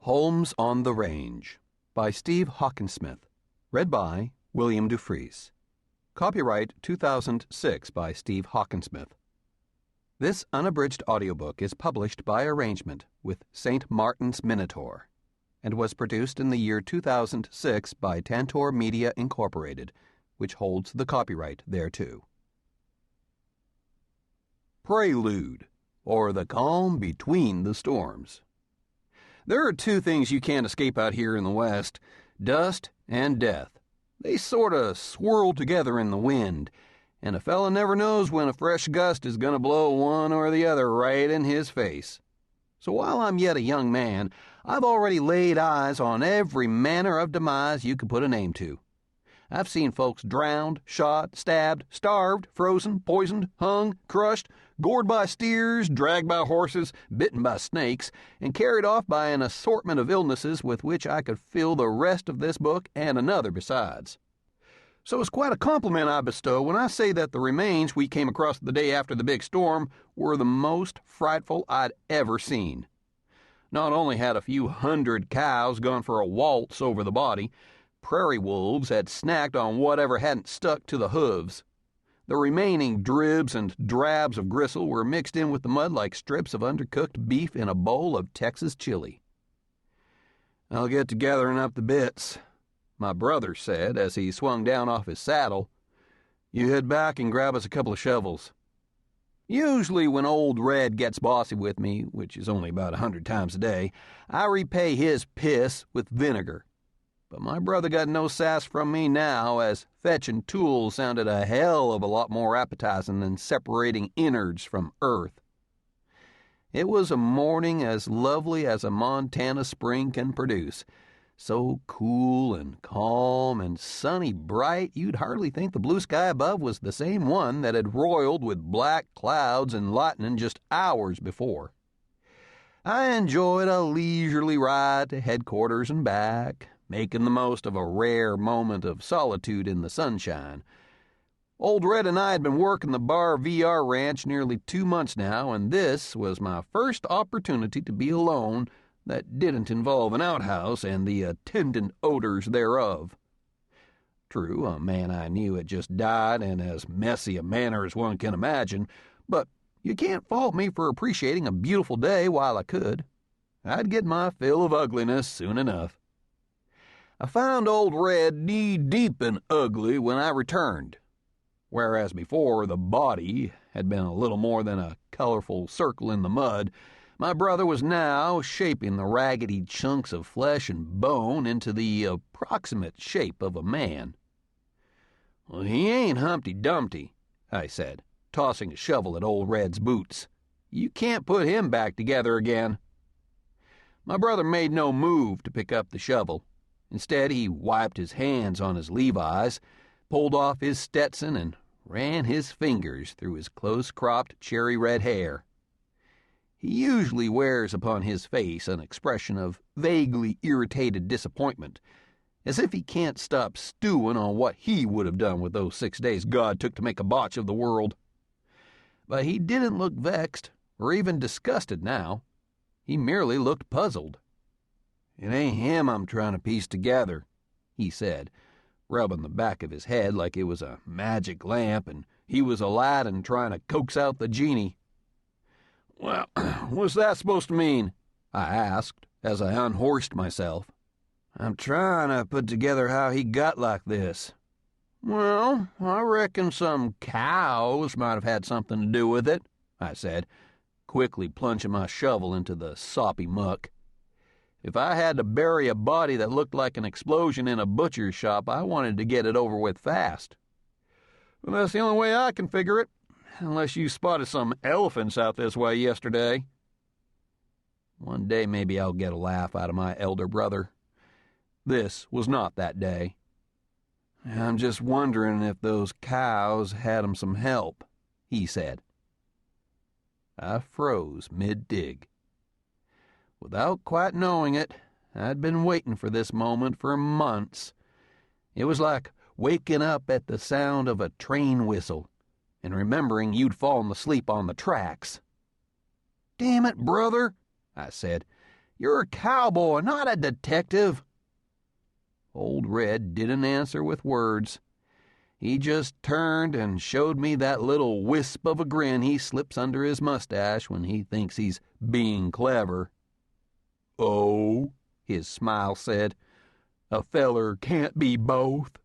Holmes on the Range by Steve Hockensmith. Read by William Dufris. Copyright 2006 by Steve Hockensmith. This unabridged audiobook is published by arrangement with St. Martin's Minotaur and was produced in the year 2006 by Tantor Media Incorporated, which holds the copyright thereto. Prelude, or the calm between the storms. There are two things you can't escape out here in the West: dust and death. They sort of swirl together in the wind, and a fella never knows when a fresh gust is going to blow one or the other right in his face. So while I'm yet a young man, I've already laid eyes on every manner of demise you could put a name to. I've seen folks drowned, shot, stabbed, starved, frozen, poisoned, hung, crushed, gored by steers, dragged by horses, bitten by snakes, and carried off by an assortment of illnesses with which I could fill the rest of this book and another besides. So it's quite a compliment I bestow when I say that the remains we came across the day after the big storm were the most frightful I'd ever seen. Not only had a few hundred cows gone for a waltz over the body, prairie wolves had snacked on whatever hadn't stuck to the hooves. The remaining dribs and drabs of gristle were mixed in with the mud like strips of undercooked beef in a bowl of Texas chili. "I'll get to gathering up the bits," my brother said as he swung down off his saddle. "You head back and grab us a couple of shovels." Usually when Old Red gets bossy with me, which is only about 100 times a day, I repay his piss with vinegar. But my brother got no sass from me now, as fetching tools sounded a hell of a lot more appetizing than separating innards from earth. It was a morning as lovely as a Montana spring can produce, so cool and calm and sunny bright you'd hardly think the blue sky above was the same one that had roiled with black clouds and lightning just hours before. I enjoyed a leisurely ride to headquarters and back, making the most of a rare moment of solitude in the sunshine. Old Red and I had been working the Bar VR Ranch nearly 2 months now, and this was my first opportunity to be alone that didn't involve an outhouse and the attendant odors thereof. True, a man I knew had just died in as messy a manner as one can imagine, but you can't fault me for appreciating a beautiful day while I could. I'd get my fill of ugliness soon enough. I found Old Red knee-deep in ugly when I returned. Whereas before the body had been a little more than a colorful circle in the mud, my brother was now shaping the raggedy chunks of flesh and bone into the approximate shape of a man. "Well, he ain't Humpty Dumpty," I said, tossing a shovel at Old Red's boots. "You can't put him back together again." My brother made no move to pick up the shovel. Instead, he wiped his hands on his Levi's, pulled off his Stetson, and ran his fingers through his close-cropped cherry-red hair. He usually wears upon his face an expression of vaguely irritated disappointment, as if he can't stop stewing on what he would have done with those 6 days God took to make a botch of the world. But he didn't look vexed or even disgusted now. He merely looked puzzled. "It ain't him I'm trying to piece together," he said, rubbing the back of his head like it was a magic lamp and he was Aladdin trying to coax out the genie. "Well, what's that supposed to mean?" I asked as I unhorsed myself. "I'm trying to put together how he got like this." "Well, I reckon some cows might have had something to do with it," I said, quickly plunging my shovel into the soppy muck. If I had to bury a body that looked like an explosion in a butcher's shop, I wanted to get it over with fast. "Well, that's the only way I can figure it, unless you spotted some elephants out this way yesterday." One day maybe I'll get a laugh out of my elder brother. This was not that day. "I'm just wondering if those cows had 'em some help," he said. I froze mid-dig. Without quite knowing it, I'd been waiting for this moment for months. It was like waking up at the sound of a train whistle and remembering you'd fallen asleep on the tracks. "Damn it, brother," I said. You're a cowboy, not a detective." Old Red didn't answer with words. He just turned and showed me that little wisp of a grin he slips under his mustache when he thinks he's being clever. "Oh," his smile said, "a feller can't be both."